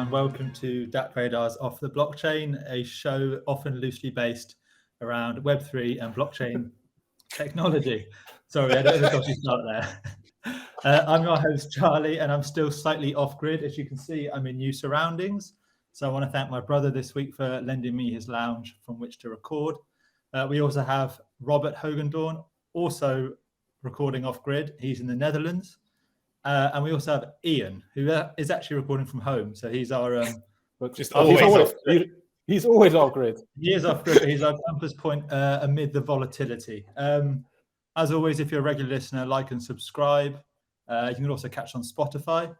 and welcome to DappRadar's Off the Blockchain, a show often loosely based around Web3 and blockchain technology. Sorry, I had a dodgy start there. I'm your host, Charlie, and I'm still slightly off-grid. As you can see, I'm in new surroundings. So I want to thank my brother this week for lending me his lounge from which to record. We also have Robert Hogendoorn, also recording off-grid. He's in the Netherlands. And we also have Ian, who is actually recording from home. So he's our... he's always off-grid. He is off-grid, but he's our compass point amid the volatility. As always, if you're a regular listener, like and subscribe. You can also catch on Spotify.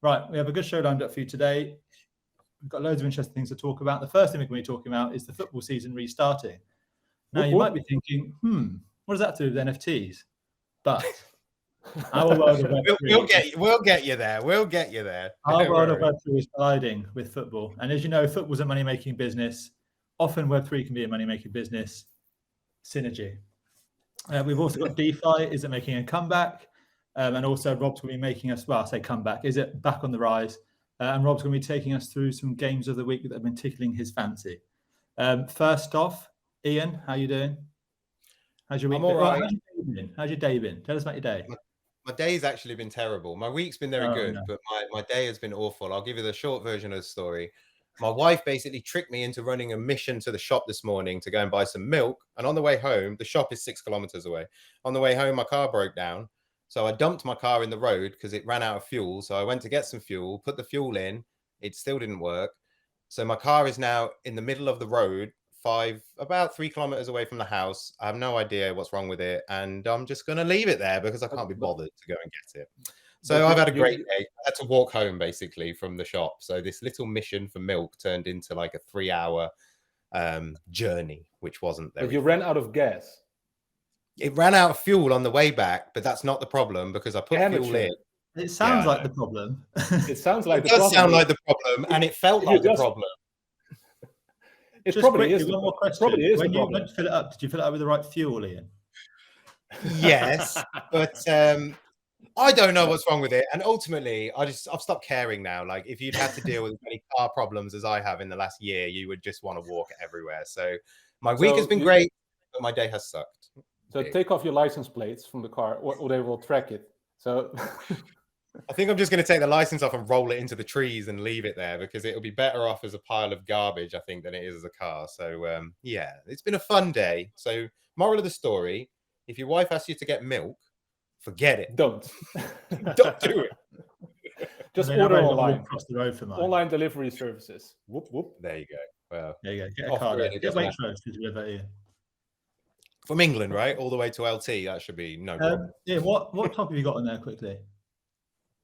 Right, we have a good show lined up for you today. We've got loads of interesting things to talk about. The first thing we're going to be talking about is the football season restarting. Now, you might be thinking, what does that do with NFTs? But our world of Web3, we'll get you there. We'll get you there. Our world of Web3 is colliding with football. And as you know, football's a money-making business. Often Web3 can be a money-making business. Synergy. We've also got DeFi. Is it making a comeback? And also Rob's going to be making us, well, I say comeback. Is it back on the rise? And Rob's going to be taking us through some games of the week that have been tickling his fancy. First off, Ian, how you doing? How's your week been? All right. How's your day been? Tell us about your day. My day's actually been terrible. My week's been very good, but my day has been awful. I'll give you the short version of the story. My wife basically tricked me into running a mission to the shop this morning to go and buy some milk. And on the way home, the shop is 6 kilometers away. On the way home, my car broke down. So I dumped my car in the road because it ran out of fuel. So I went to get some fuel, put the fuel in. It still didn't work. So my car is now in the middle of the road, about 3 kilometers away from the house. I have no idea what's wrong with it. And I'm just going to leave it there because I can't be bothered to go and get it. So I've had a great day. I had to walk home basically from the shop. So this little mission for milk turned into like a 3-hour journey, which wasn't there. But you ran out of gas. It ran out of fuel on the way back, but that's not the problem because I put fuel in. It sounds like the problem. It sounds like it does sound like the problem, and it felt like the problem. It probably is. One more question. When you went to fill it up, did you fill it up with the right fuel, Ian? Yes, but I don't know what's wrong with it. And ultimately, I've stopped caring now. Like, if you'd had to deal with as many car problems as I have in the last year, you would just want to walk everywhere. So my week has been great, but my day has sucked. So take off your license plates from the car, or they will track it. So I think I'm just going to take the license off and roll it into the trees and leave it there because it'll be better off as a pile of garbage, I think, than it is as a car. So, yeah, it's been a fun day. So moral of the story, if your wife asks you to get milk, forget it. Don't do it. Just order online. Across the road for mine. Online delivery services. Whoop, whoop. There you go. Well, there you go. Get a car. Get Waitrose to deliver Ian. From England, right? All the way to LT. That should be no problem. Yeah, what top have you got on there quickly?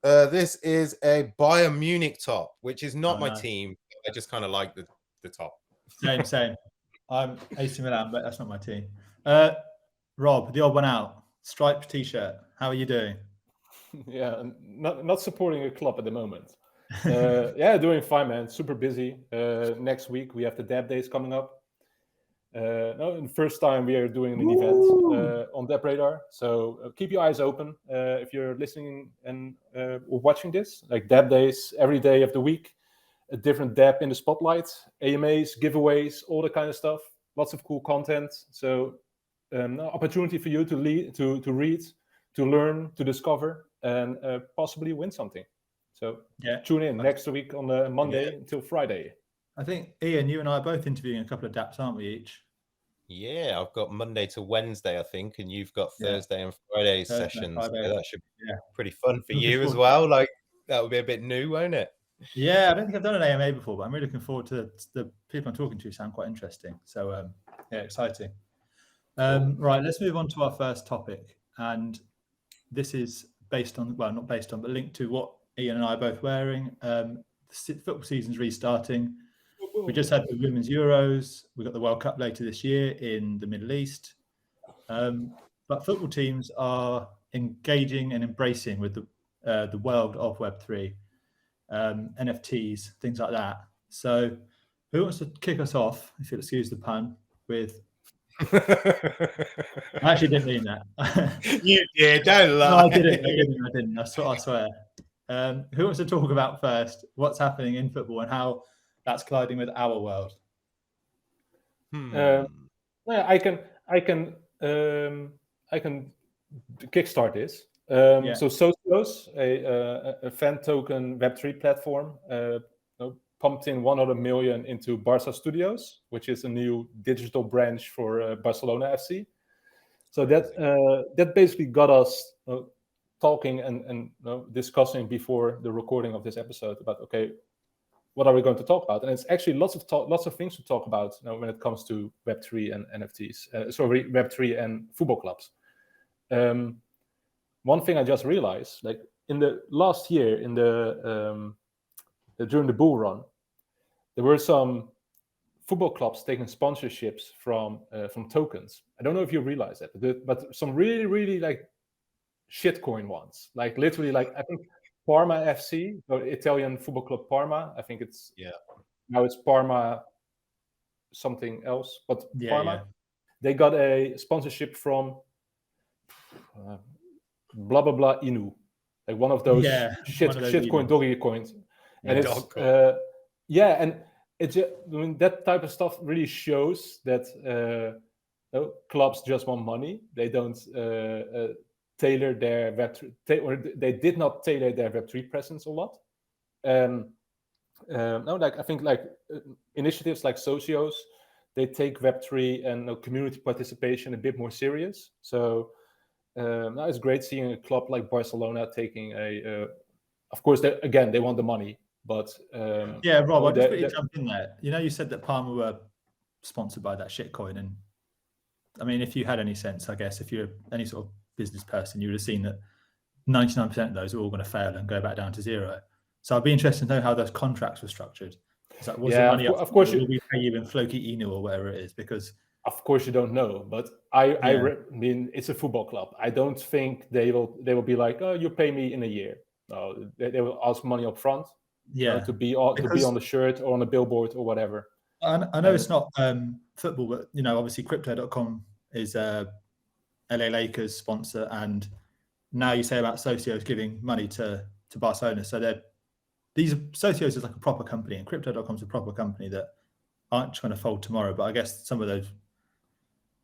This is a Bayern Munich top, which is not my team. I just kind of like the top. Same. I'm AC Milan, but that's not my team. Rob, the odd one out. Striped t-shirt. How are you doing? Yeah, not supporting a club at the moment. Yeah, doing fine, man. Super busy. Next week we have the DappDays coming up. The first time we are doing an event on DappRadar. So keep your eyes open if you're listening and or watching this. Like DappDays, every day of the week, a different Dapp in the spotlight, AMAs, giveaways, all that kind of stuff. Lots of cool content. So opportunity for you to read, to learn, to discover, and possibly win something. So tune in next week on the Monday until Friday. I think, Ian, you and I are both interviewing a couple of Dapps, aren't we, each? Yeah, I've got Monday to Wednesday, I think, and you've got Thursday and Friday sessions. Friday. So that should be pretty fun for you as well. Like, that would be a bit new, won't it? Yeah, I don't think I've done an AMA before, but I'm really looking forward to the people I'm talking to. Sound quite interesting. So, exciting. Right, let's move on to our first topic. And this is based on, well, not based on, but linked to what Ian and I are both wearing. The football season's restarting. We just had the Women's Euros. We've got the World Cup later this year in the Middle East. But football teams are engaging and embracing with the world of Web3, NFTs, things like that. So who wants to kick us off, if you'll excuse the pun, with... I actually didn't mean that. You did, don't lie. No, I didn't. I swear. Who wants to talk about first what's happening in football and how that's colliding with our world? Yeah, I can kickstart this. So Socios, a fan token Web3 platform, pumped in 100 million into Barca Studios, which is a new digital branch for Barcelona FC. So that basically got us talking and discussing before the recording of this episode about, okay, what are we going to talk about? And it's actually lots of things to talk about when it comes to Web3 and NFTs. Web3 and football clubs. One thing I just realized, like in the last year, during the bull run, there were some football clubs taking sponsorships from tokens. I don't know if you realize that, but some really, really like shitcoin ones, like literally, like I think Parma FC, or Italian football club Parma. I think it's now it's Parma something else, but Parma. They got a sponsorship from blah blah blah Inu, like one of those shitcoin doggy coins, and it's and it's that type of stuff really shows that clubs just want money. They don't tailor their Web3, or they did not tailor their Web3 presence a lot. I think initiatives like Socios, they take Web3 and community participation a bit more serious. So now it's great seeing a club like Barcelona taking of course, they want the money, but Rob, I'll just quickly jump in there. You said that Parma were sponsored by that shitcoin, and I mean, if you had any sense, I guess, if you're any sort of business person, you would have seen that 99% of those are all going to fail and go back down to zero. So I'd be interested to know how those contracts were structured. It's like, what's the money of course will we pay you in Floki Inu or whatever it is? Because of course you don't know, but I mean, it's a football club. I don't think they will be like, oh, you pay me in a year. No, they will ask money up front. To be on the shirt or on a billboard or whatever. I know it's not football, but obviously Crypto.com is LA Lakers sponsor, and now you say about Socios giving money to Barcelona. So these Socios is like a proper company, and Crypto.com is a proper company that aren't going to fold tomorrow. But I guess some of those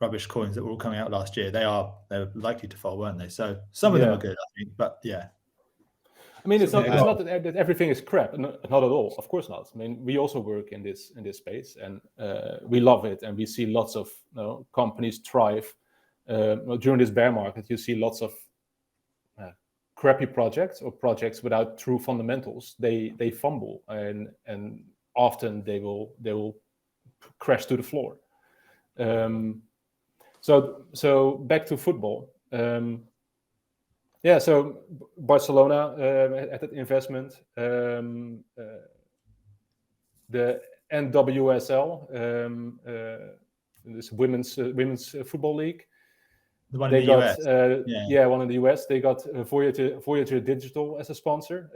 rubbish coins that were all coming out last year, they're likely to fall, weren't they? So some of them are good, I think, but I mean, it's not that everything is crap. Not at all. Of course not. I mean, we also work in this space, and we love it, and we see lots of companies thrive. During this bear market, you see lots of crappy projects or projects without true fundamentals. They fumble, and often they will crash to the floor. So back to football. So Barcelona at that investment, the NWSL, this women's football league. The one in the US. One in the US. They got Voyager Digital as a sponsor.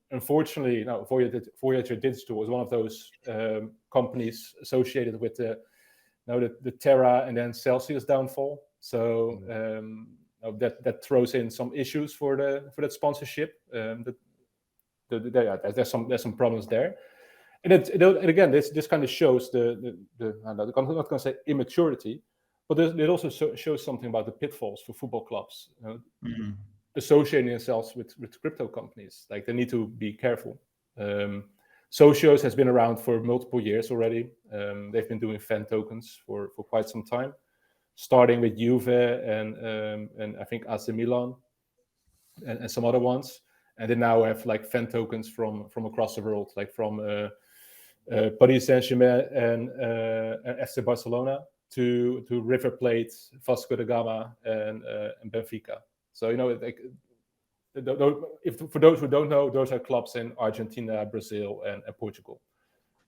Unfortunately, Voyager Digital was one of those companies associated with the Terra and then Celsius downfall. So that throws in some issues for that sponsorship. There's some problems there, and again this kind of shows I'm not going to say immaturity, but it also shows something about the pitfalls for football clubs associating themselves with crypto companies. Like, they need to be careful. Socios has been around for multiple years already. They've been doing fan tokens for quite some time, starting with Juve and I think AC Milan and some other ones. And they now have like fan tokens from across the world, like from Paris Saint-Germain and FC Barcelona to River Plate, Vasco da Gama, and Benfica. So, for those who don't know, those are clubs in Argentina, Brazil, and Portugal.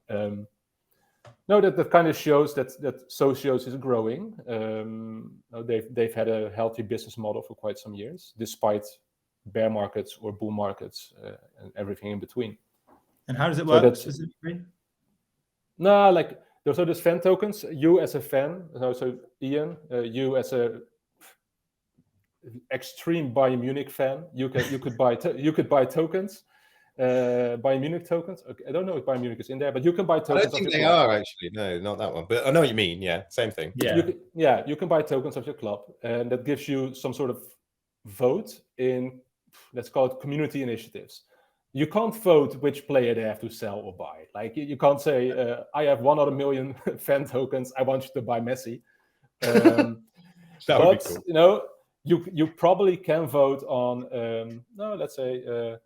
That kind of shows that Socios is growing. They've had a healthy business model for quite some years, despite bear markets or bull markets and everything in between. And how does it work specifically? No, like there's fan tokens. You as a fan, so Ian, you as a extreme Bayern Munich fan, you could buy tokens, Bayern Munich tokens. Okay, I don't know if Bayern Munich is in there, but you can buy tokens. I don't think they are actually. No, not that one. But I know what you mean. Yeah, same thing. Yeah, you can buy tokens of your club, and that gives you some sort of vote in, let's call it, community initiatives. You can't vote which player they have to sell or buy. Like you can't say, I have 100 million fan tokens, I want you to buy Messi. That would be cool. You know, you probably can vote on let's say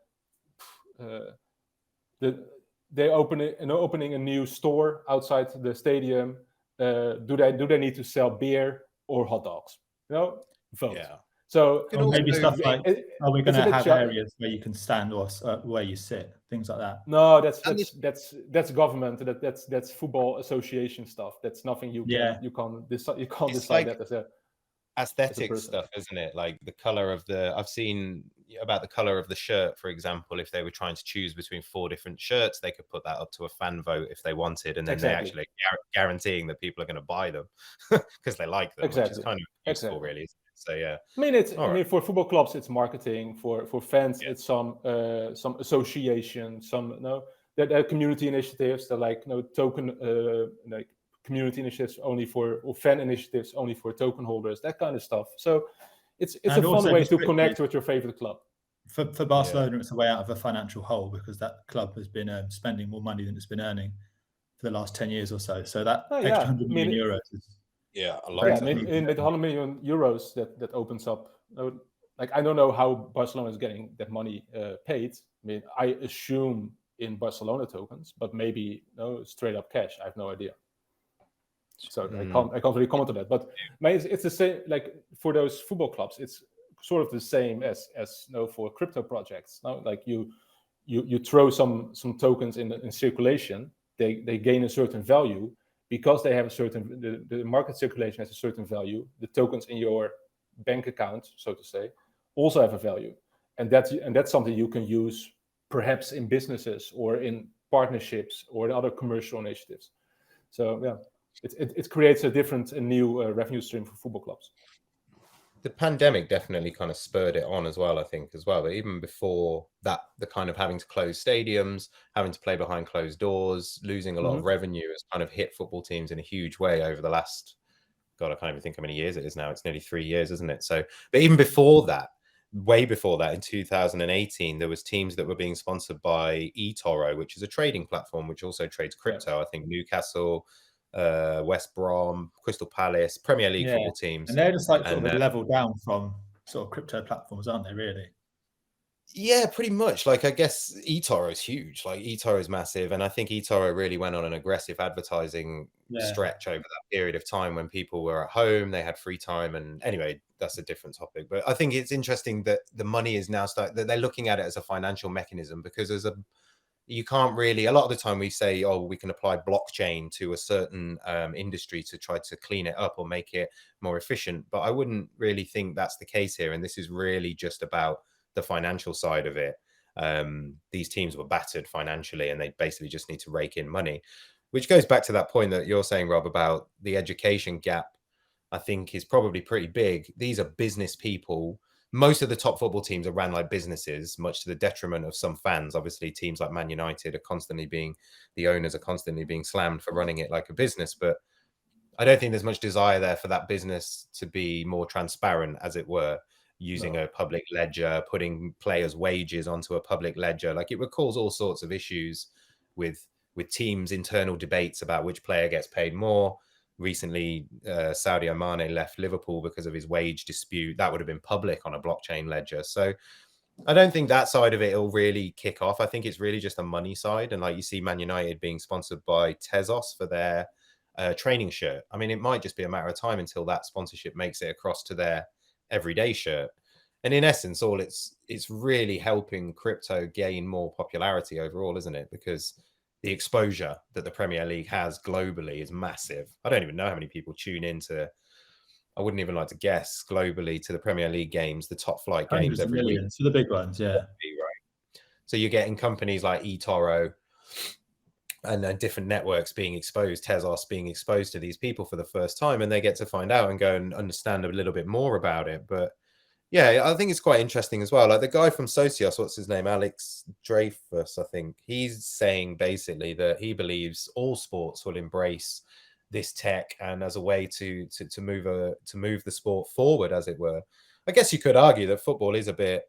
they're opening a new store outside the stadium. Do they need to sell beer or hot dogs? You know, vote. Yeah. So maybe stuff like, are we going to have areas where you can stand or where you sit, things like that? No, that's government. That's football association stuff. That's nothing you can't decide. You can't decide that as a aesthetic stuff, isn't it? Like the color of I've seen about the color of the shirt, for example. If they were trying to choose between 4 different shirts, they could put that up to a fan vote if they wanted, and then they actually guaranteeing that people are going to buy them because they like them, which is kind of useful, really. So yeah, I mean, for football clubs, it's marketing. For fans, it's some association, there are community initiatives. They're like token like community initiatives only or fan initiatives only for token holders, that kind of stuff. So it's a fun way to connect with your favorite club. For Barcelona, it's a way out of a financial hole because that club has been spending more money than it's been earning for the last 10 years or so. So that extra 100 million euros is a lot. Yeah, in 100 million euros that opens up. Like I don't know how Barcelona is getting that money paid. I mean, I assume in Barcelona tokens, but maybe straight up cash. I have no idea. So I can't really comment on that. But it's the same. Like for those football clubs, it's sort of the same as for crypto projects. Like you throw some tokens in circulation, they gain a certain value. Because they have a certain, the market circulation has a certain value, the tokens in your bank account, so to say, also have a value, and that's something you can use perhaps in businesses or in partnerships or in other commercial initiatives. So yeah, it creates a new revenue stream for football clubs. The pandemic definitely kind of spurred it on as well, I think, but even before that, the kind of having to close stadiums, having to play behind closed doors, losing a lot of revenue has kind of hit football teams in a huge way over the last, God, I can't even think how many years it is now. It's nearly 3 years, isn't it? So, but even before that, way before that, in 2018, there was teams that were being sponsored by eToro, which is a trading platform, which also trades crypto. I think Newcastle, West Brom, Crystal Palace, Premier League football teams, and they're just like sort of a level down from sort of crypto platforms, aren't they? Really? Yeah, pretty much. Like I guess eToro is huge. Like eToro is massive, and I think eToro really went on an aggressive advertising stretch over that period of time when people were at home, they had free time, and anyway, that's a different topic. But I think it's interesting that the money is now that they're looking at it as a financial mechanism, because you can't really, a lot of the time we say, oh, we can apply blockchain to a certain industry to try to clean it up or make it more efficient. But I wouldn't really think that's the case here. And this is really just about the financial side of it. These teams were battered financially and they basically just need to rake in money, which goes back to that point that you're saying, Rob, about the education gap, I think is probably pretty big. These are business people. Most of the top football teams are ran like businesses, much to the detriment of some fans. Obviously, teams like Man United the owners are constantly being slammed for running it like a business. But I don't think there's much desire there for that business to be more transparent, as it were, using a public ledger, putting players' wages onto a public ledger. Like it would cause all sorts of issues with teams' internal debates about which player gets paid more. Recently, Sadio Mane left Liverpool because of his wage dispute. That would have been public on a blockchain ledger. So I don't think that side of it will really kick off. I think it's really just a money side. And like you see Man United being sponsored by Tezos for their training shirt. I mean, it might just be a matter of time until that sponsorship makes it across to their everyday shirt. And in essence, it's really helping crypto gain more popularity overall, isn't it? Because the exposure that the Premier League has globally is massive. I don't even know how many people tune into, I wouldn't even like to guess, globally to the Premier League games, the top flight games every week. So the big ones, yeah. Right. So you're getting companies like eToro and then different networks being exposed, Tezos being exposed to these people for the first time, and they get to find out and go and understand a little bit more about it. But Yeah, I think it's quite interesting as well. Like the guy from Socios, what's his name? Alex Dreyfus, I think. He's saying basically that he believes all sports will embrace this tech and as a way to move the sport forward, as it were. I guess you could argue that football is a bit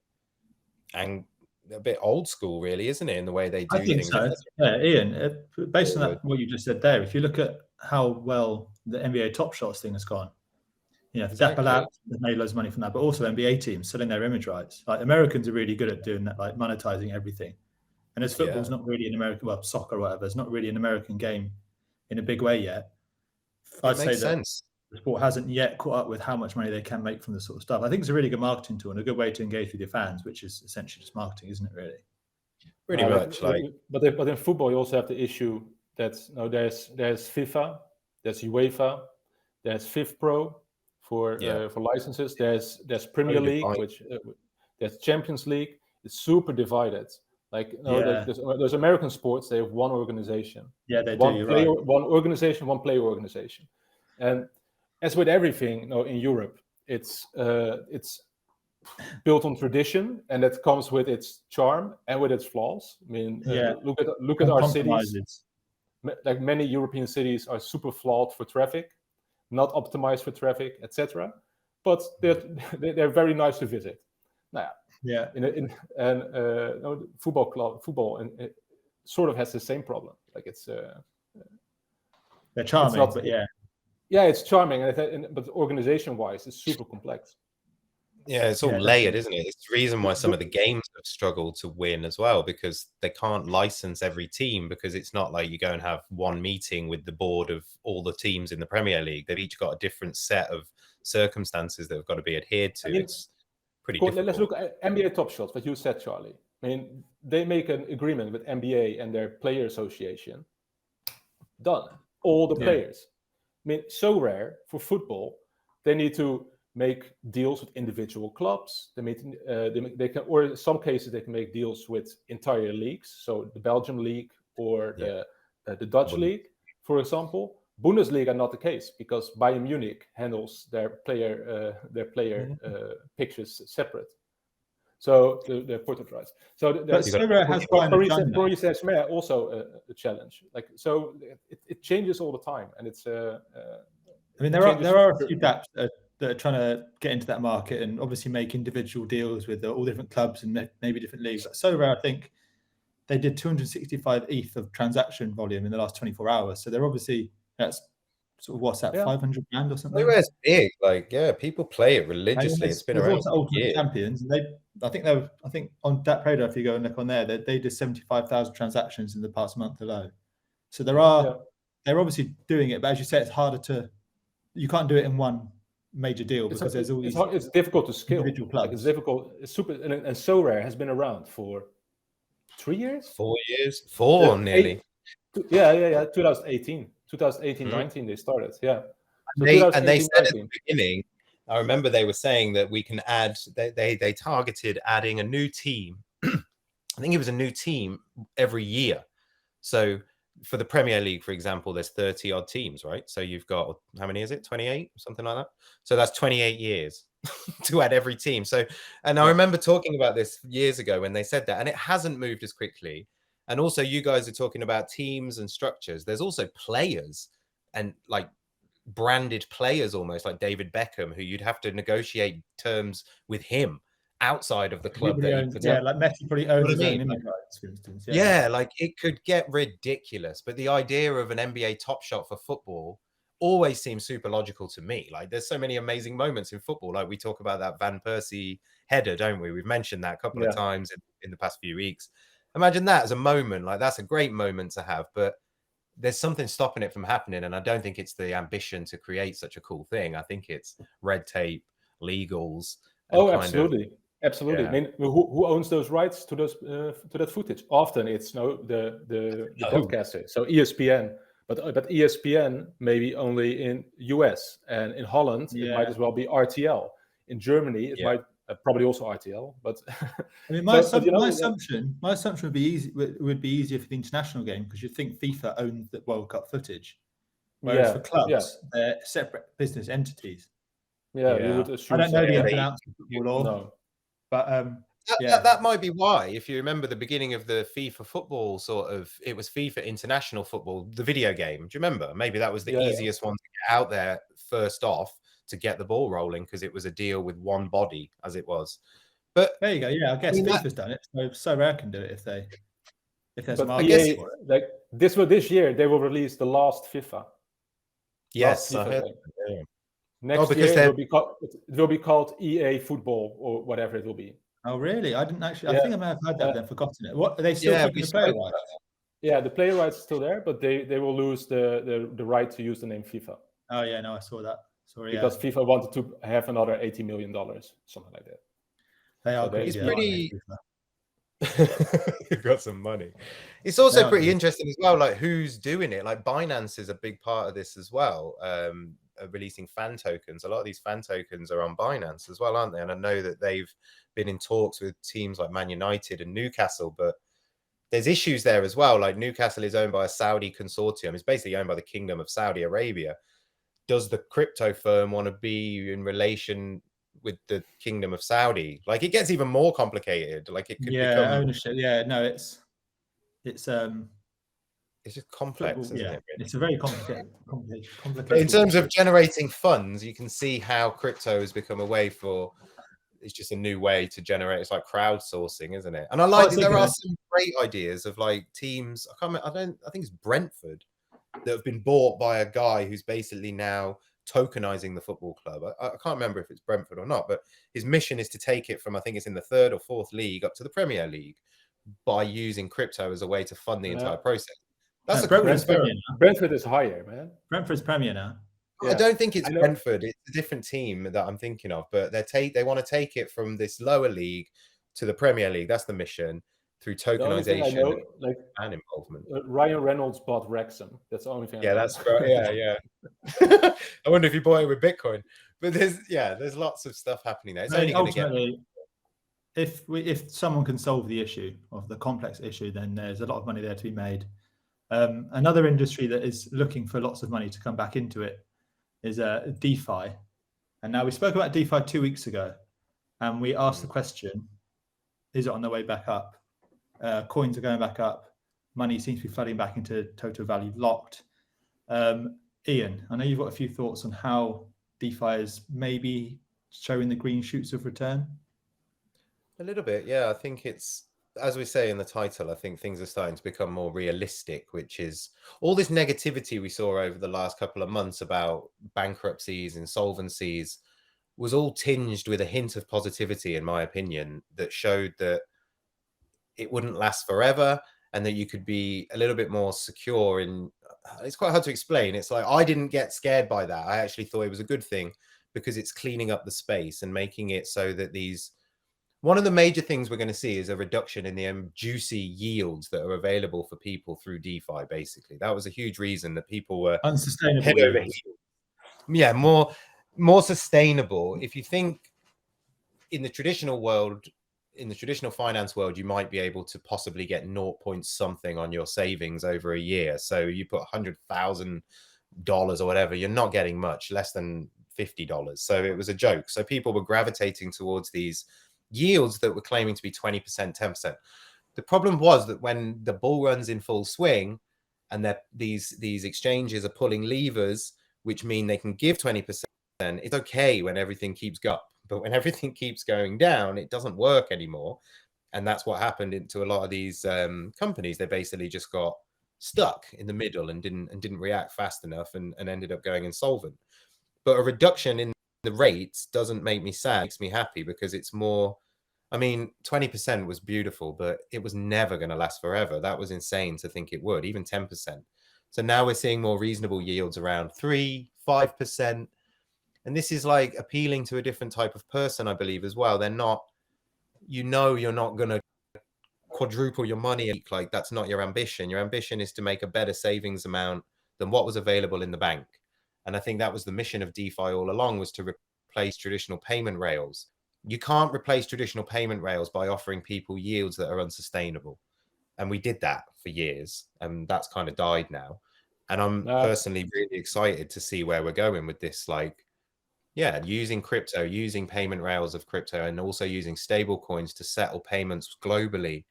old school, really, isn't it, in the way they do I think things? so. Yeah, Ian, based on that, what you just said there, if you look at how well the NBA Top Shots thing has gone, you know, Exactly. DappRadar has made loads of money from that, but also NBA teams selling their image rights. Like Americans are really good at doing that, like monetizing everything. And as football's not really an American, well, soccer or whatever, it's not really an American game in a big way yet. I'd say that the sport hasn't yet caught up with how much money they can make from this sort of stuff. I think it's a really good marketing tool and a good way to engage with your fans, which is essentially just marketing, isn't it? Really, pretty much. But in football, you also have the issue that there's FIFA, there's UEFA, there's FIFPro for licenses. There's Premier League, which there's Champions League. It's super divided. Like there's American sports, they have one organization. Yeah, they one do. Player, right. One organization, one player organization. And as with everything, in Europe, it's built on tradition, and that comes with its charm and with its flaws. I mean, look at our cities. Like many European cities are super flawed for traffic, not optimized for traffic, etc. But they're very nice to visit. Now, football and it sort of has the same problem. Like they're charming, but it's charming, but organization-wise, it's super complex. Yeah, it's all layered, isn't it? It's the reason why some of the games have struggled to win as well, because they can't license every team, because it's not like you go and have one meeting with the board of all the teams in the Premier League. They've each got a different set of circumstances that have got to be adhered to. It's pretty difficult. Let's look at NBA Top Shots, what you said, Charlie. I mean, they make an agreement with NBA and their player association. Done. All the players. I mean, so rare for football. They need to make deals with individual clubs. They can, or in some cases, they can make deals with entire leagues. So the Belgium league or the Dutch league, for example. Bundesliga not the case, because Bayern Munich handles their player pictures separate. So the portrait rights. So Paris Saint-Germain also a challenge. Like so, it changes all the time, and it's. I mean, there are a few dApps that are trying to get into that market and obviously make individual deals with all different clubs and maybe different leagues. So rare, I think they did 265 ETH of transaction volume in the last 24 hours. So they're obviously that's sort of what's that, 500 grand or something? It's big. Like, people play it religiously. It's been around. Ultimate Champions. And I think on DappRadar, if you go and look on there, they did 75,000 transactions in the past month alone. So they're obviously doing it, but as you say, it's harder to. You can't do it in one major deal because there's all these. It's difficult to scale. Individual clubs. Like it's difficult. It's super, and So Rare has been around for 3 years. 4 years. Nearly. 2018, 19 they started. Yeah. So and they said at the beginning. I remember they were saying that we can add. They targeted adding a new team. I think it was a new team every year. So. For the Premier League, for example, there's 30 odd teams, right? So you've got, how many is it? 28, something like that. So that's 28 years to add every team. So, and I remember talking about this years ago when they said that, and it hasn't moved as quickly. And also you guys are talking about teams and structures. There's also players and like branded players, almost like David Beckham, who you'd have to negotiate terms with him outside of the club. Like Messi probably owns his own image rights, for instance. Like it could get ridiculous. But the idea of an NBA Top Shot for football always seems super logical to me. Like there's so many amazing moments in football. Like we talk about that Van Persie header, don't we? We've mentioned that a couple of times in the past few weeks. Imagine that as a moment. Like that's a great moment to have, but there's something stopping it from happening. And I don't think it's the ambition to create such a cool thing. I think it's red tape, legals. Absolutely. Absolutely. Yeah. I mean, who owns those rights to those to that footage? Often it's the broadcaster, so ESPN. But ESPN maybe only in US, and in Holland it might as well be RTL. In Germany it might probably also RTL. But I mean, my assumption would be easier for the international game because you'd think FIFA owns the World Cup footage, whereas for clubs they're separate business entities. Yeah, you Yeah. would I assume don't know so. the Yeah, ins they- and outs of football law, No. but That, yeah. that might be why, if you remember the beginning of the FIFA football it was FIFA International Football, the video game. Do you remember? Maybe that was the easiest one to get out there first off to get the ball rolling because it was a deal with one body as it was. But there you go. Yeah, I guess FIFA's done it. So Rare can do it if there's a But market EA, for it. like this year, they will release the last FIFA. yes, last I heard. FIFA. Yeah. Next because year it will be called EA Football or whatever it will be. Oh, really? I didn't actually. Yeah. I think I may have heard that, then forgotten it. What are they still keeping the player rights? Yeah, the player rights are still there, but they will lose the right to use the name FIFA. Oh yeah, no, I saw that. Sorry, because FIFA wanted to have another $80 million, something like that. They are So crazy. It's aren't pretty. they, You've got some money. It's also Yeah, pretty yeah. interesting as well, like who's doing it. Like Binance is a big part of this as well. Releasing fan tokens. A lot of these fan tokens are on Binance as well, aren't they? And I know that they've been in talks with teams like Man United and Newcastle, but there's issues there as well. Like Newcastle is owned by a Saudi consortium. It's basically owned by the Kingdom of Saudi Arabia. Does the crypto firm want to be in relation with the Kingdom of Saudi? Like it gets even more complicated. Like it could become ownership. Yeah, no, it's just complex, isn't it? Really? It's a very complicated. But in terms of generating funds, you can see how crypto has become a way for. It's just a new way to generate. It's like crowdsourcing, isn't it? And I like there are some great ideas of like teams. I think it's Brentford that have been bought by a guy who's basically now tokenizing the football club. I can't remember if it's Brentford or not, but his mission is to take it from, I think it's in the 3rd or 4th league up to the Premier League by using crypto as a way to fund the entire process. That's Brentford is higher, man. Brentford's Premier now. I don't think it's Brentford. It's a different team that I'm thinking of, but they want to take it from this lower league to the Premier League. That's the mission through tokenization and involvement. Ryan Reynolds bought Wrexham. That's the only thing. Yeah, that's right. Yeah. I wonder if you bought it with Bitcoin. But there's lots of stuff happening there. It's only going to get. If someone can solve the issue of the complex issue, then there's a lot of money there to be made. Another industry that is looking for lots of money to come back into it is DeFi. And now we spoke about DeFi 2 weeks ago, and we asked the question, is it on the way back up? Coins are going back up. Money seems to be flooding back into total value locked. Ian, I know you've got a few thoughts on how DeFi is maybe showing the green shoots of return. A little bit, yeah. I think it's, as we say in the title, I think things are starting to become more realistic, which is all this negativity we saw over the last couple of months about bankruptcies, insolvencies, was all tinged with a hint of positivity, in my opinion, that showed that it wouldn't last forever and that you could be a little bit more secure in. It's quite hard to explain. It's like, I didn't get scared by that. I actually thought it was a good thing because it's cleaning up the space and making it so that one of the major things we're going to see is a reduction in the juicy yields that are available for people through DeFi. Basically, that was a huge reason that people were unsustainable head over heels. Yeah, more sustainable. If you think in the traditional world, in the traditional finance world, you might be able to possibly get 0 point something on your savings over a year. So you put $100,000 or whatever, you're not getting much, less than $50. So it was a joke. So people were gravitating towards these yields that were claiming to be 20%, 10%. The problem was that when the bull runs in full swing and that these exchanges are pulling levers, which mean they can give 20%, it's okay when everything keeps going up. But when everything keeps going down, it doesn't work anymore. And that's what happened to a lot of these companies. They basically just got stuck in the middle and didn't react fast enough and ended up going insolvent. But a reduction in the rates doesn't make me sad. It makes me happy because it's more. I mean, 20% was beautiful, but it was never going to last forever. That was insane to think it would, even 10%. So now we're seeing more reasonable yields around 3%, 5%. And this is like appealing to a different type of person, I believe, as well. They're not, you're not going to quadruple your money. Like, that's not your ambition. Your ambition is to make a better savings amount than what was available in the bank. And I think that was the mission of DeFi all along, was to replace traditional payment rails. You can't replace traditional payment rails by offering people yields that are unsustainable. And we did that for years, and that's kind of died now. And I'm personally really excited to see where we're going with this. Like, yeah, using crypto, using payment rails of crypto, and also using stable coins to settle payments globally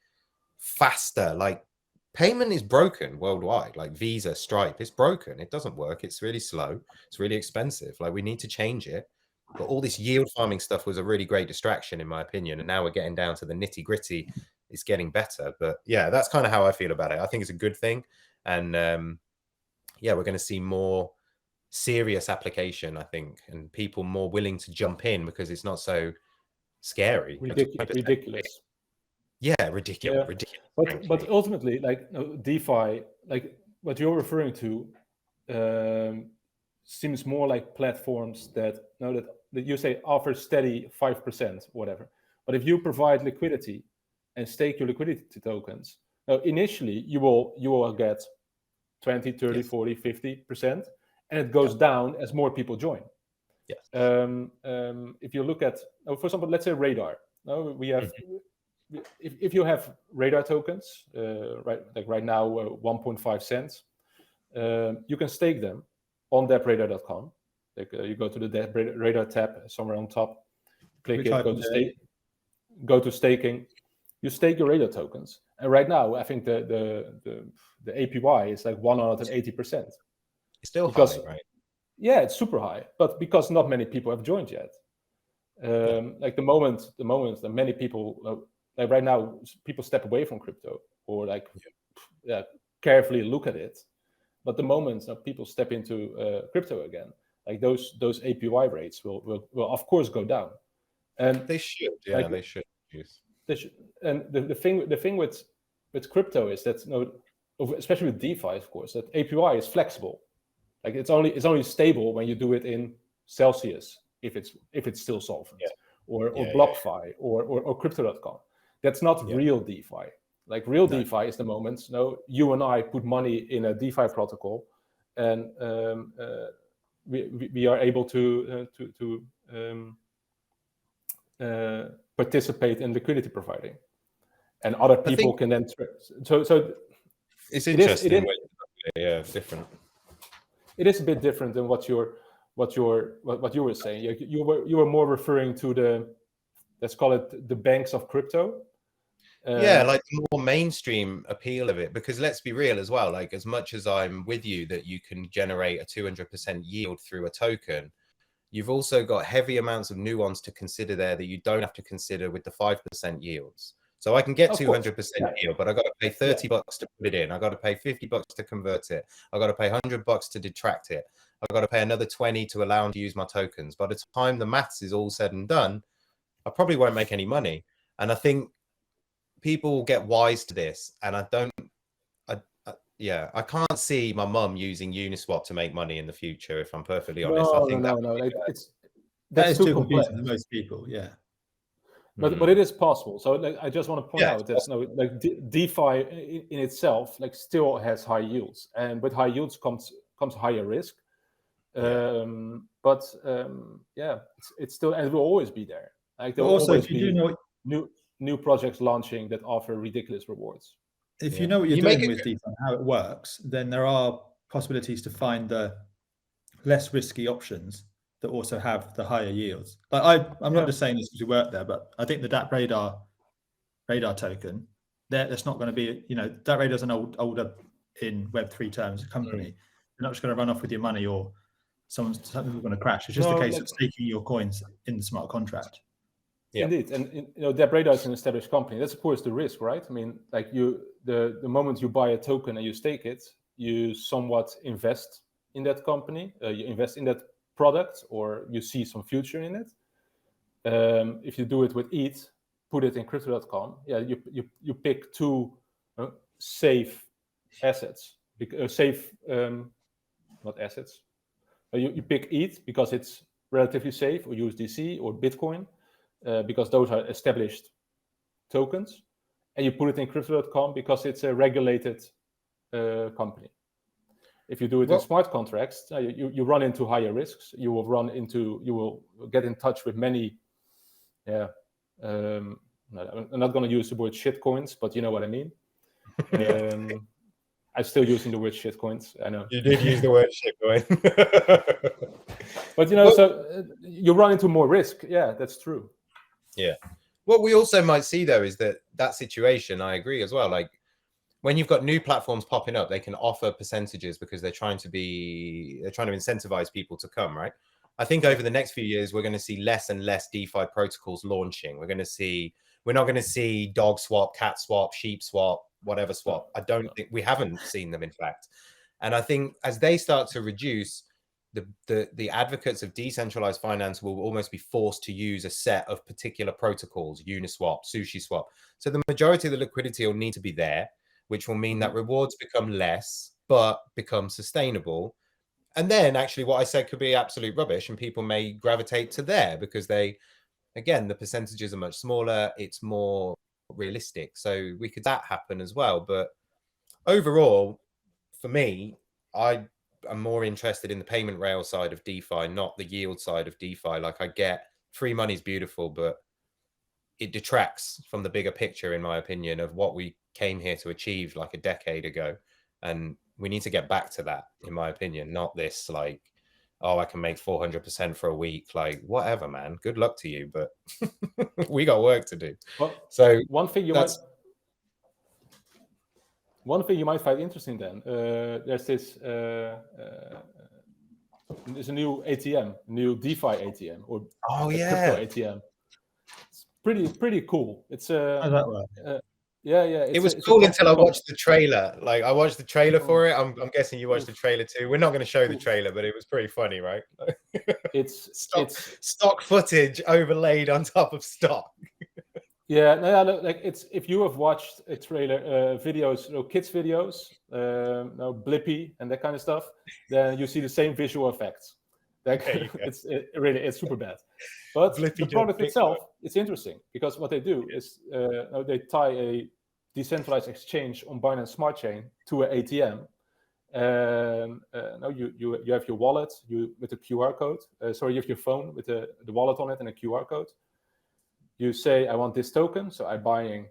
faster. Like, payment is broken worldwide, like Visa, Stripe, it's broken. It doesn't work. It's really slow. It's really expensive. Like, we need to change it. But all this yield farming stuff was a really great distraction, in my opinion. And now we're getting down to the nitty gritty. It's getting better. But yeah, that's kind of how I feel about it. I think it's a good thing. And yeah, we're going to see more serious application, I think, and people more willing to jump in because it's not so scary. Ridiculous. Yeah, ridiculous. Yeah. Ridiculous. But ultimately, like DeFi, like what you're referring to, seems more like platforms that you say offer steady 5%, whatever. But if you provide liquidity and stake your liquidity tokens, now initially you will get 20, 30, 40, 50%, and it goes down as more people join. Yes. If you look at, for example, let's say Radar. We have, if you have Radar tokens, right now 1.5 cents, you can stake them on DappRadar.com. Like you go to the DappRadar tab somewhere on top, click it, go to staking. You stake your Radar tokens, and right now I think the APY is like 180%. It's still high, right? Yeah, it's super high, but because not many people have joined yet. Like the moment that many people, like right now, people step away from crypto or like carefully look at it. But the moment that people step into crypto again, like those APY rates will of course go down. And they should, yeah, like, they should. And the thing with crypto is that especially with DeFi, of course, that APY is flexible. Like it's only stable when you do it in Celsius, if it's still solvent, or BlockFi or Crypto.com. That's not real DeFi. Like real DeFi is the moment you and I put money in a DeFi protocol, and we are able to participate in liquidity providing, and other people can then. So it's interesting. It's different. It is a bit different than what you were saying. You were more referring to the, let's call it the banks of crypto. Like the more mainstream appeal of it, because let's be real as well, like as much as I'm with you that you can generate a 200% yield through a token, you've also got heavy amounts of nuance to consider there that you don't have to consider with the 5% yields. So I can get 200% yield, but I got to pay $30 to put it in. I got to pay $50 to convert it. I got to pay $100 to detract it. I got to pay another 20 to allow them to use my tokens. By the time the maths is all said and done, I probably won't make any money. And I think people will get wise to this. And I can't see my mum using Uniswap to make money in the future, if I'm perfectly honest. That's too complex for most people, But it is possible. So like, I just want to point out that DeFi in itself like still has high yields, and with high yields comes higher risk. But it's still, and it will always be there. Like there will always be new projects launching that offer ridiculous rewards. If you know what you're doing with DeFi and how it works, then there are possibilities to find the less risky options that also have the higher yields. Like I'm not just saying this because we work there, but I think the DappRadar token, that's not going to be, DappRadar is an older in Web3 terms company. You're not just going to run off with your money or something's going to crash. It's just a case of staking your coins in the smart contract. Yeah. Indeed, and DappRadar is an established company. That's of course the risk, right? I mean, like the moment you buy a token and you stake it, you somewhat invest in that company. You invest in that product, or you see some future in it. If you do it with ETH, put it in Crypto.com. Yeah, you pick two safe assets, not assets. You pick ETH because it's relatively safe, or USDC or Bitcoin, because those are established tokens, and you put it in Crypto.com because it's a regulated company. If you do it in smart contracts, you run into higher risks. You will get in touch with many. I'm not going to use the word shit coins, but you know what I mean. I'm still using the word shitcoins. I know. You did use the word shitcoin. But, so you run into more risk. Yeah, that's true. Yeah. What we also might see, though, is that situation, I agree as well. Like, when you've got new platforms popping up, they can offer percentages because they're trying to incentivize people to come, right? I think over the next few years, we're going to see less and less DeFi protocols launching. We're not going to see dog swap, cat swap, sheep swap, whatever swap. I don't think we haven't seen them, in fact. And I think as they start to reduce, the advocates of decentralized finance will almost be forced to use a set of particular protocols, Uniswap, SushiSwap. So the majority of the liquidity will need to be there, which will mean that rewards become less, but become sustainable. And then actually what I said could be absolute rubbish and people may gravitate to there because again, the percentages are much smaller. It's more realistic. So that happen as well. But overall, for me, I'm more interested in the payment rail side of DeFi, not the yield side of DeFi. Like, I get free money's beautiful, but it detracts from the bigger picture, in my opinion, of what we came here to achieve like a decade ago. And we need to get back to that, in my opinion, not this like, oh, I can make 400% for a week. Like, whatever, man. Good luck to you, but we got work to do. Well, so one thing you might find interesting then, there's there's a new ATM, new DeFi ATM, or crypto ATM. It's pretty cool. It's How does that work? yeah. It was cool until I watched the trailer. Like, I watched the trailer for it. I'm guessing you watched the trailer too. We're not going to show the trailer, but it was pretty funny, right? It's stock footage overlaid on top of stock. Yeah, no, like if you have watched a trailer, videos, kids videos, Blippi and that kind of stuff, then you see the same visual effects. Like, it's super bad. But the product itself, it's interesting because what they do is they tie a decentralized exchange on Binance Smart Chain to an ATM. You have your wallet with a QR code. You have your phone with the wallet on it and a QR code. You say, I want this token, so I'm buying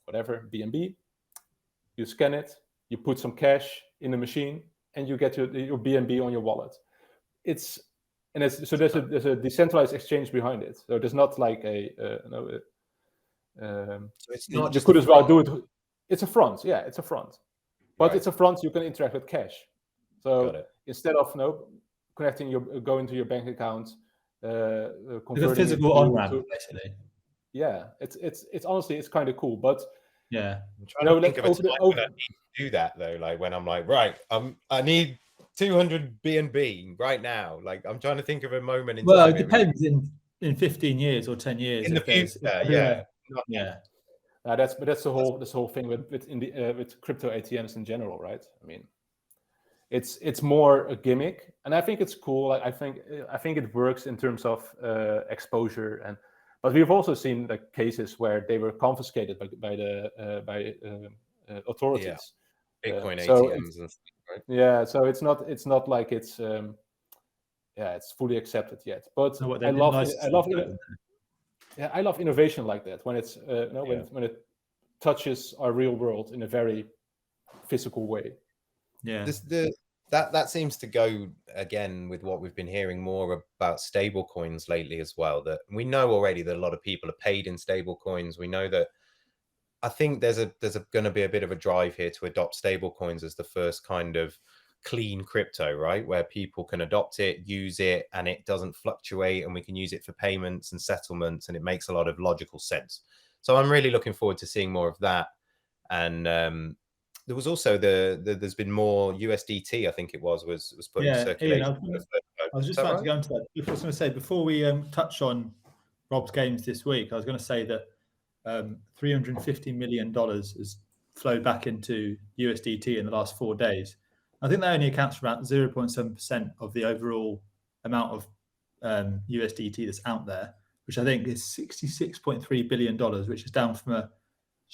whatever, BNB. You scan it, you put some cash in the machine, and you get your BNB on your wallet. There's a decentralized exchange behind it. So there's not like so it's not just. You could as well do it. It's a front, yeah, it's a front, but it's a front you can interact with cash. So instead of going to your bank account. It's a physical on-ramp, basically. Yeah, it's honestly, it's kind of cool, but I'm trying to think of a time when I need to do that though. Like, when I'm like, right, I need 200 BNB right now. Like, I'm trying to think of a moment in time. Well, it depends in 15 years or 10 years. In the future, yeah. That's the whole thing with crypto ATMs in general, right? I mean, it's more a gimmick, and I think it's cool. I think it works in terms of exposure, but we've also seen like cases where they were confiscated by authorities. Yeah. Bitcoin ATMs and stuff, right? Yeah, so it's not like it's fully accepted yet. But I love innovation like that when it's when it touches our real world in a very physical way. Yeah. That seems to go again with what we've been hearing more about stable coins lately as well. That we know already that a lot of people are paid in stable coins. We know that. I think there's going to be a bit of a drive here to adopt stable coins as the first kind of clean crypto, right? Where people can adopt it, use it, and it doesn't fluctuate, and we can use it for payments and settlements, and it makes a lot of logical sense. So I'm really looking forward to seeing more of that. And there was also there's been more USDT, I think it was put in circulation. Ian, I was just about to go into that. I was going to say, before we touch on Rob's games this week, I was going to say that $350 million has flowed back into USDT in the last 4 days. I think that only accounts for about 0.7% of the overall amount of USDT that's out there, which I think is $66.3 billion, which is down from a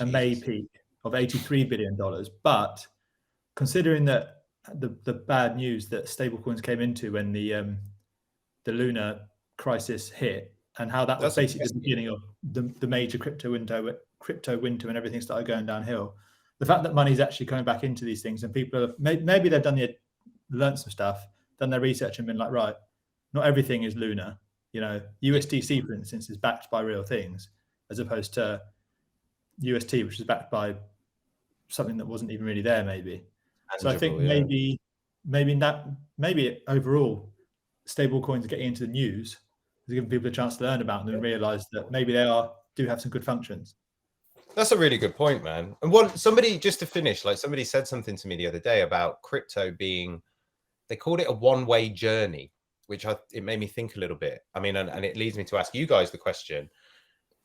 May peak of $83 billion. But considering that the bad news that stablecoins came into when the Luna crisis hit, and how that was basically the beginning of the major crypto winter when everything started going downhill, the fact that money's actually coming back into these things, and people have, maybe they've learned some stuff, done their research, and been like, right, not everything is Luna. You know, USDC, for instance, is backed by real things, as opposed to UST, which is backed by something that wasn't even really there, maybe. So I think maybe overall, stable coins getting into the news is giving people a chance to learn about them and realize that maybe they do have some good functions. That's a really good point, man. And somebody, just to finish, like somebody said something to me the other day about crypto being, they called it a one-way journey, which it made me think a little bit. I mean, and it leads me to ask you guys the question: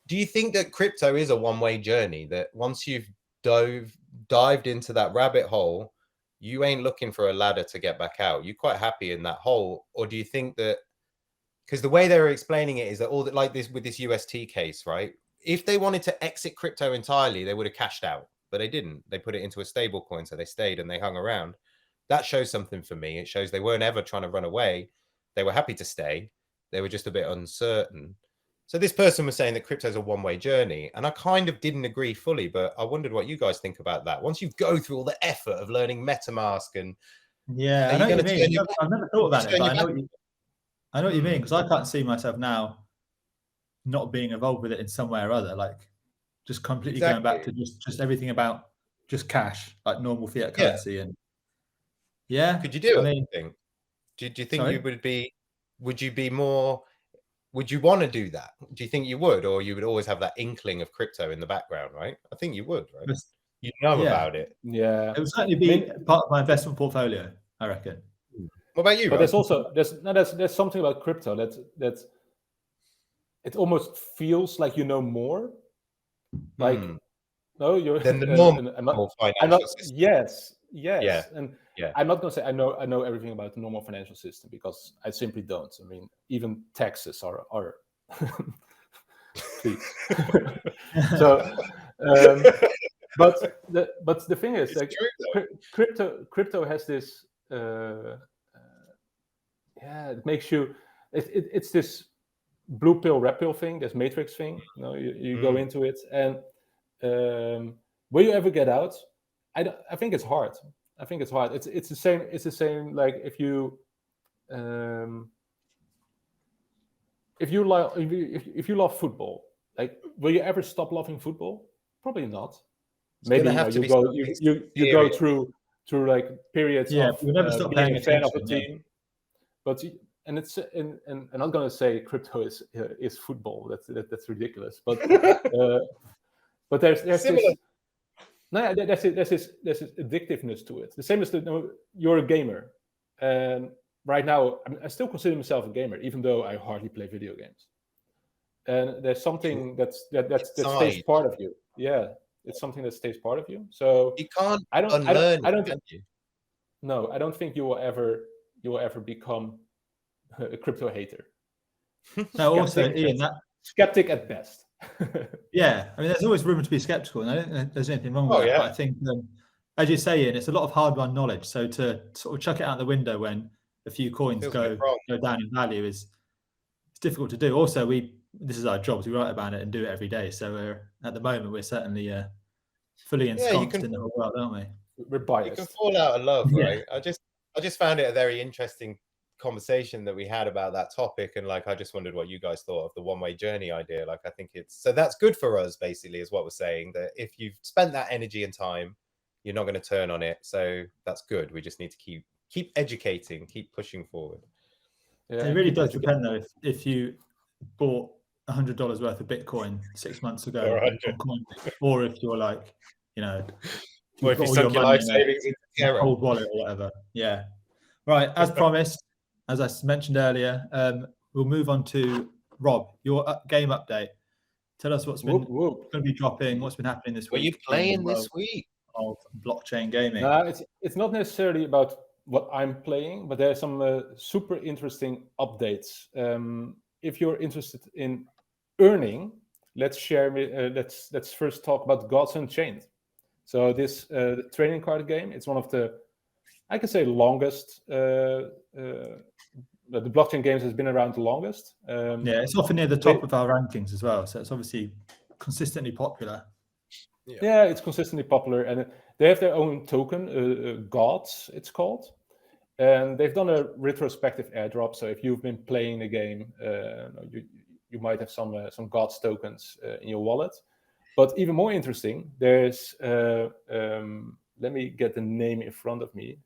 do you think that crypto is a one-way journey, that once you've dived into that rabbit hole, you ain't looking for a ladder to get back out? You're quite happy in that hole? Or do you think that, because the way they were explaining it is that all that, like this with this UST case, right? If they wanted to exit crypto entirely, they would have cashed out, but they didn't. They put it into a stable coin, so they stayed and they hung around. That shows something for me. It shows they weren't ever trying to run away. They were happy to stay. They were just a bit uncertain. So this person was saying that crypto is a one-way journey, and I kind of didn't agree fully, but I wondered what you guys think about that. Once you go through all the effort of learning MetaMask and I know what you mean. I've never thought about it, but I know what you mean, because I can't see myself now not being involved with it in some way or other, like just completely going back to just everything about just cash, like normal fiat currency. And could you do anything? Do you think you would be? Would you be more? Would you want to do that? Do you think you would, or you would always have that inkling of crypto in the background? Right, I think you would. Right, you know about it. Yeah, it would certainly be part of my investment portfolio, I reckon. What about you? But there's also there's something about crypto that it almost feels like you know more. Like no, you're than the normal financial system. Yes, and I'm not going to say I know everything about the normal financial system, because I simply don't. I mean, even taxes are please. So, but the thing is, like, crypto has this. It makes you. It's this blue pill, red pill thing. This matrix thing. You know, you go into it, and will you ever get out? I think it's hard. It's the same. It's the same. Like if you love football, like will you ever stop loving football? Probably not. Maybe you go through like periods of you never stop being a fan of a team. But I'm not going to say crypto is football. That's ridiculous. But there's this. No, there's this addictiveness to it. The same as you're a gamer, and right now I still consider myself a gamer, even though I hardly play video games. And there's something that stays part of you. Yeah, it's something that stays part of you. So you can't unlearn. No, I don't think you will ever become a crypto hater. No, also Ian, skeptic at best. Yeah, I mean, there's always room to be skeptical, and I don't think there's anything wrong with that. But I think, as you say, Ian, it's a lot of hard-won knowledge. So to sort of chuck it out the window when a few coins go down in value it's difficult to do. Also, this is our jobs. We write about it and do it every day. So at the moment, we're certainly fully ensconced in the whole world, aren't we? We're biased. You can fall out of love, right? I just found it a very interesting conversation that we had about that topic, and like I just wondered what you guys thought of the one-way journey idea. Like I think that's good for us, basically, is what we're saying, that if you've spent that energy and time, you're not going to turn on it. So that's good. We just need to keep educating, keep pushing forward. It really does depend though, if you bought $100 worth of Bitcoin 6 months ago, or if you're like, or if you sunk your life savings into a cold wallet or whatever. Right, as promised, as I mentioned earlier, we'll move on to Rob, your game update. Tell us what's been going to be dropping, what's been happening this week. What are you playing this week? Of blockchain gaming. It's not necessarily about what I'm playing, but there's some super interesting updates. If you're interested in earning, let's first talk about Gods Unchained. So this trading card game, it's one of the, I can say, longest. The blockchain games has been around the longest. It's often near the top of our rankings as well. So it's obviously consistently popular. Yeah, it's consistently popular, and They have their own token, Gods, it's called. And they've done a retrospective airdrop. So if you've been playing the game, you might have some Gods tokens in your wallet. But even more interesting, there's, let me get the name in front of me.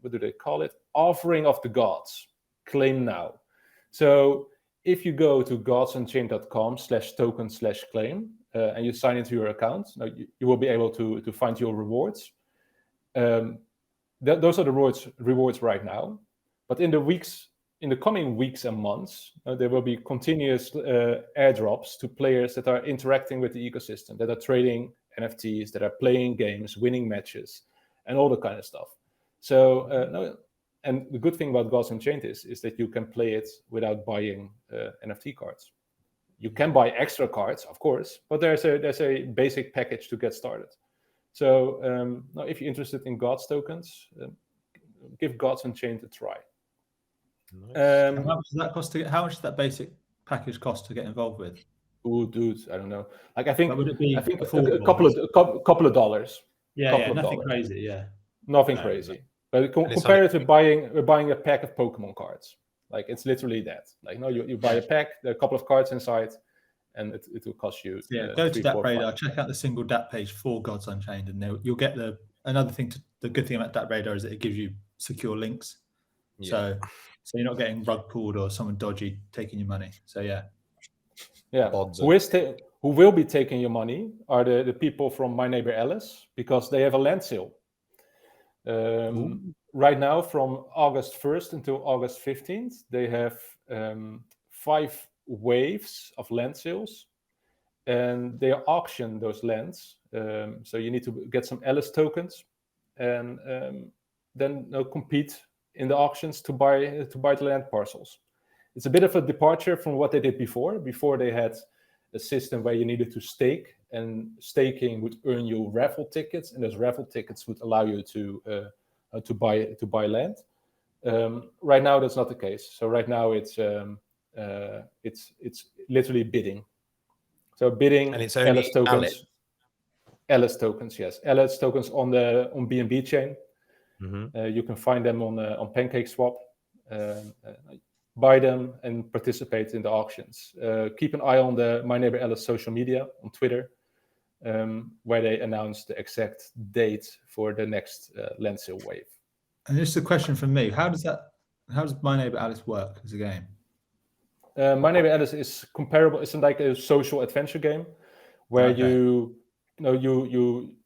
What do they call it? Offering of the Gods. Claim now. So if you go to godsunchained.com/token/claim and you sign into your account, now you will be able to find your rewards. Those are the rewards right now. But in the coming weeks and months, there will be continuous airdrops to players that are interacting with the ecosystem, that are trading NFTs, that are playing games, winning matches, and all that kind of stuff. So, and the good thing about Gods Unchained is that you can play it without buying NFT cards. You can buy extra cards, of course, but there's a basic package to get started. So, now if you're interested in Gods tokens, give Gods Unchained a try. Nice. How much does that cost to get? How much does that basic package cost to get involved with? Oh, dude, I don't know. Like I think Would it be a affordable? couple of dollars. Yeah, nothing crazy. Yeah, nothing crazy. But compare it to buying a pack of Pokemon cards. Like it's literally that. Like no, you buy a pack, there are a couple of cards inside, and it will cost you. Yeah, go to DappRadar, check out the single Dapp page for Gods Unchained, and you'll get another thing. The good thing about DappRadar is that it gives you secure links. Yeah. So you're not getting rug pulled or someone dodgy taking your money. So yeah. Who will be taking your money are the people from My Neighbor Alice, because they have a land sale. Right now, from August 1st until August 15th, they have 5 waves of land sales, and they auction those lands. So you need to get some Alice tokens, and then compete in the auctions to buy the land parcels. It's a bit of a departure from what they did before. Before they had a system where you needed to stake, and staking would earn you raffle tickets, and those raffle tickets would allow you to buy land. Right now, that's not the case. So right now, it's literally bidding. So bidding, and it's only Alice tokens. Alice tokens, yes. Alice tokens on BNB chain. Mm-hmm. You can find them on PancakeSwap. Buy them and participate in the auctions. Keep an eye on the My Neighbor Alice social media on Twitter, where they announce the exact date for the next land sale wave. And just a question from me: How does My Neighbor Alice work as a game? My Neighbor Alice is comparable. It's like a social adventure game where you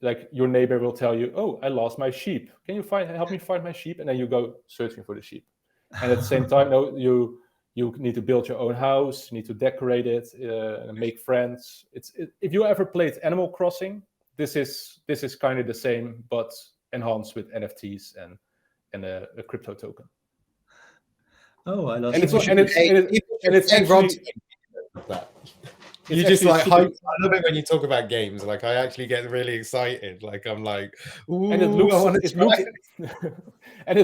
like your neighbor will tell you, "Oh, I lost my sheep. Can you help me find my sheep?" And then you go searching for the sheep. And at the same time, you need to build your own house, you need to decorate it, and make friends. If you ever played Animal Crossing, this is kind of the same, but enhanced with NFTs and a crypto token. Oh, I love it. You just like hype. I love it when you talk about games. Like I actually get really excited. Like I'm like, ooh, and it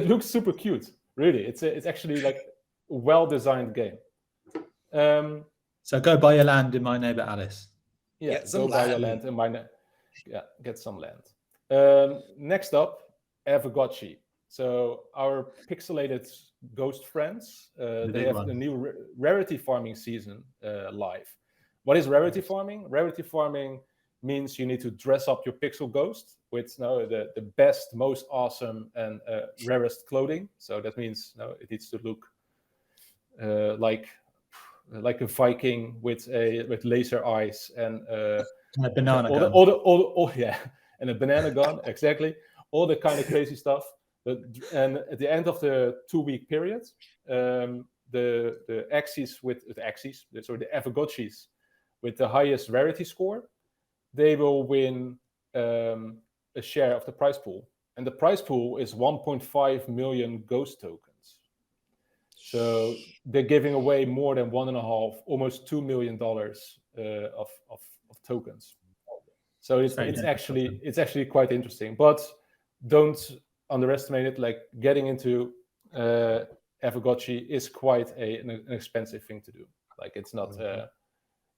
looks super cute. Really, it's actually like a well-designed game. So go buy your land in My Neighbor Alice. Yeah, go buy your land in get some land. Next up, Aavegotchi. So our pixelated ghost friends, they have the new rarity farming season live. What is rarity farming? Rarity farming means you need to dress up your pixel ghost with the best, most awesome, and rarest clothing. So that means it needs to look like a Viking with laser eyes and a banana gun. And a banana gun, exactly. All the kind of crazy stuff. And at the end of the 2-week period, the Aavegotchis with the highest rarity score, they will win a share of the prize pool. And the prize pool is 1.5 million ghost tokens. So they're giving away more than almost $2 million of tokens. So it's actually quite interesting. But don't underestimate it. Like getting into Aavegotchi is quite an expensive thing to do. Like it's not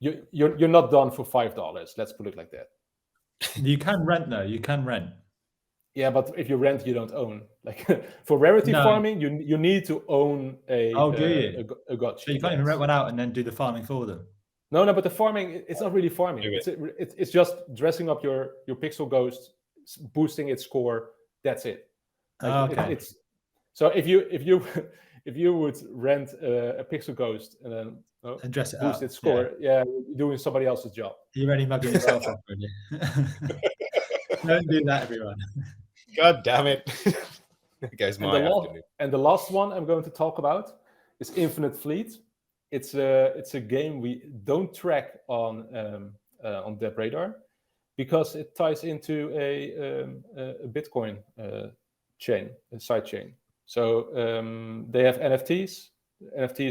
you're not done for $5. Let's put it like that. You can rent though. You can rent. Yeah, but if you rent, you don't own. Like for rarity farming, you need to own a Aavegotchi. So you can't even rent one out and then do the farming for them. No, but the farming, it's not really farming. It's just dressing up your Pixel Ghost, boosting its score. That's it. Like, okay. So if you would rent a Pixel Ghost and then and dress it boost up. its score, you're doing somebody else's job. You're only mugging yourself off, really. Don't do that, everyone. God damn it. There goes my afternoon. And the last one I'm going to talk about is Infinte Fleet. It's a game we don't track on DappRadar because it ties into a Bitcoin chain, a side chain. So they have NFTs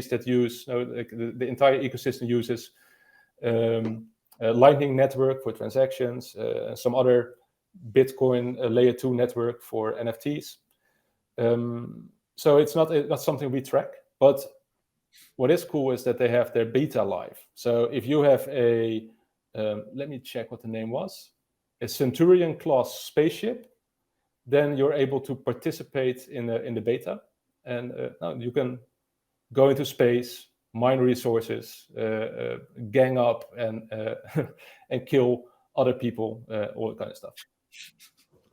that use the entire ecosystem uses Lightning Network for transactions, some other Bitcoin layer 2 network for NFTs. So it's not something we track, but what is cool is that they have their beta live. So if you have let me check what the name was, a Centurion class spaceship, then you're able to participate in the beta, and you can go into space, mine resources, gang up, and and kill other people, all that kind of stuff.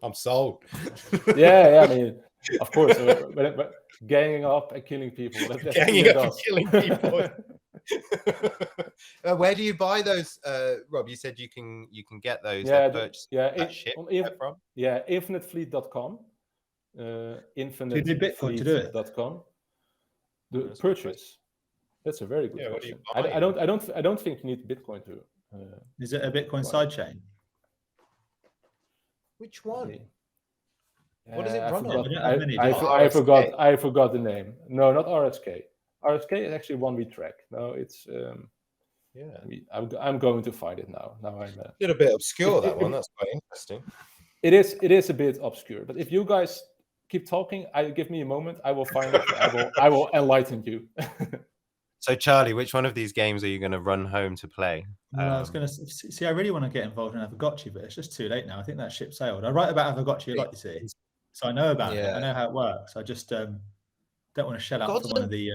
I'm sold. Yeah, I mean, of course, but ganging up and killing people. Ganging up and killing people. Where do you buy those, Rob? You said you can get those. From infitefleet.com. Infitefleet.com. The purchase. That's a very good question. I don't think you need Bitcoin to. Is it a Bitcoin sidechain? Which one? What does it run on? I forgot the name. No, not RSK. RSK is actually one we track. No, it's I'm going to find it now. Now I'm a little bit obscure, that one. That's quite interesting. It is a bit obscure, but if you guys keep talking, give me a moment. I will find it. I will enlighten you. So, Charlie, which one of these games are you going to run home to play? I was going to see. I really want to get involved in Aavegotchi, but it's just too late now. I think that ship sailed. I write about Aavegotchi a lot, you see, so I know about it. I know how it works. I just don't want to shell out for one of the.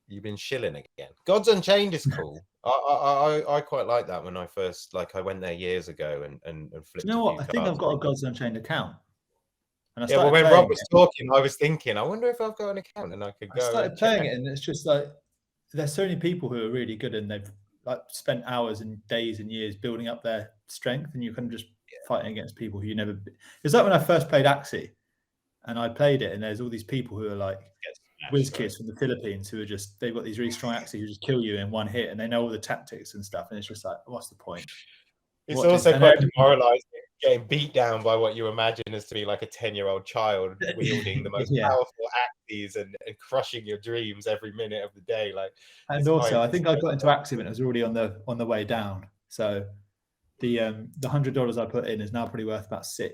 You've been shilling again. Gods Unchained is cool. I quite like that when I first I went there years ago and flipped. You know what? I think I've got a Gods Unchained account. And well, when Rob was talking, I was thinking, I wonder if I've got an account and I could go. I started playing it, and it's just like there's so many people who are really good, and they've spent hours and days and years building up their strength, and you can just fighting against people who you never. It's like when I first played Axie, and I played it, and there's all these people who are like whiz kids from the Philippines who are they've got these really strong Axie who just kill you in one hit, and they know all the tactics and stuff, and it's just like, what's the point? It's also quite demoralizing, getting beat down by what you imagine as to be like a 10-year-old child wielding the most powerful Axies and crushing your dreams every minute of the day. And also, I think I got into Axie when it was already on the way down. So the $100 I put in is now probably worth about $6.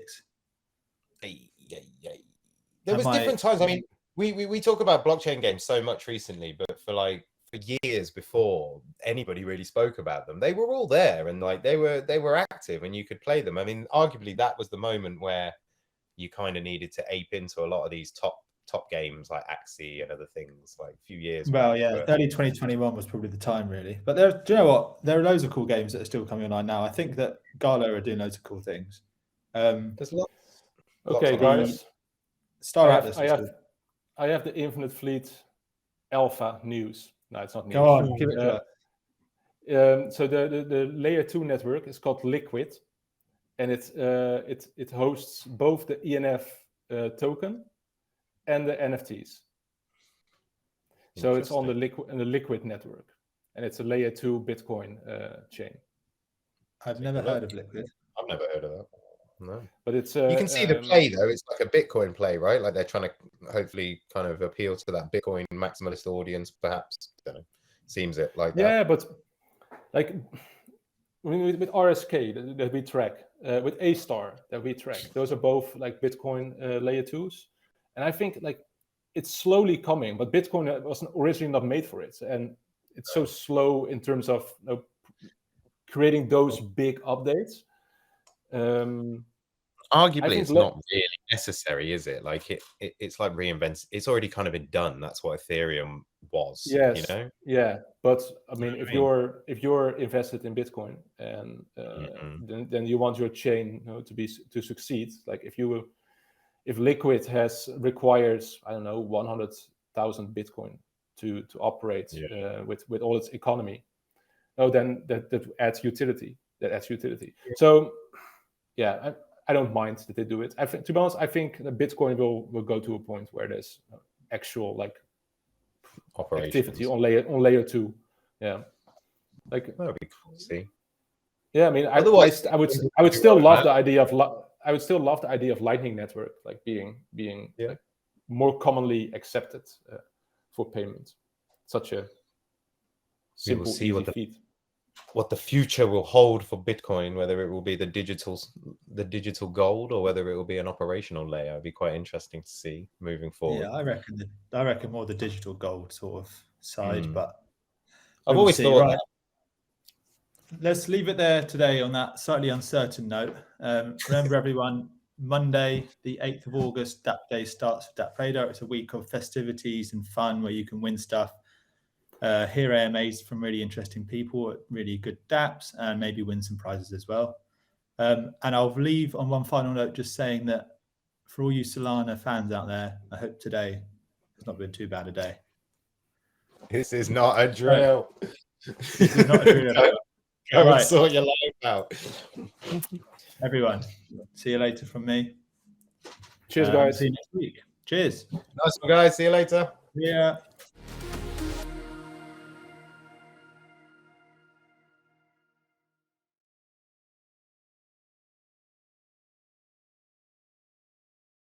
There was different times. I mean, we talk about blockchain games so much recently, but for years before anybody really spoke about them, they were all there, and they were active, and you could play them. I mean, arguably that was the moment where you kind of needed to ape into a lot of these top games like Axie and other things a few years back. Early 2021 was probably the time, really. But do you know what? There are loads of cool games that are still coming online now. I think that Gala are doing loads of cool things. There's lots. Okay, guys. Star Atlas. I have the Infinte Fleet alpha news. No, it's not news. Go on, give it to us. So the layer 2 network is called Liquid, and it hosts both the ENF token and the NFTs. So it's on the Liquid network, and it's a layer 2 Bitcoin chain. I've never heard of Liquid. I've never heard of that. No, but it's you can see the play though. It's like a Bitcoin play, right? Like they're trying to hopefully kind of appeal to that Bitcoin maximalist audience, perhaps. I don't know. Seems it like that. Yeah, but with RSK that we track, with A-Star that we track, those are both Bitcoin layer 2s, and I think it's slowly coming. But Bitcoin was originally not made for it, and it's so slow in terms of creating those big updates. arguably it's not really necessary, is it? Like it's like reinvent. It's already kind of been done. That's what Ethereum was. Yes. You know. Yeah, but I mean, if you're invested in Bitcoin and then you want your chain, to succeed. Like if Liquid requires, I don't know, 100,000 Bitcoin to operate with all its economy, then that adds utility. So yeah, I don't mind that they do it. To be honest, I think that Bitcoin will go to a point where there's actual like activity on layer 2. Yeah, like that'd be cool to see. Yeah, I mean, I would still love the idea of Lightning Network like being like more commonly accepted for payments. Such a simple, easy feat. What the future will hold for Bitcoin, whether it will be the digital gold or whether it will be an operational layer, it'd be quite interesting to see moving forward. Yeah, I reckon more the digital gold sort of side, but I've always thought that. Let's leave it there today on that slightly uncertain note. Remember, everyone, Monday, the 8th of August, DappDays starts for DappRadar. It's a week of festivities and fun where you can win stuff. Hear AMAs from really interesting people at really good dApps and maybe win some prizes as well. And I'll leave on one final note just saying that for all you Solana fans out there, I hope today has not been too bad a day. This is not a drill. This is not a drill. Go and sort your life out. Everyone, see you later from me. Cheers, guys. See you next week. Cheers. Nice one, guys. See you later. Yeah.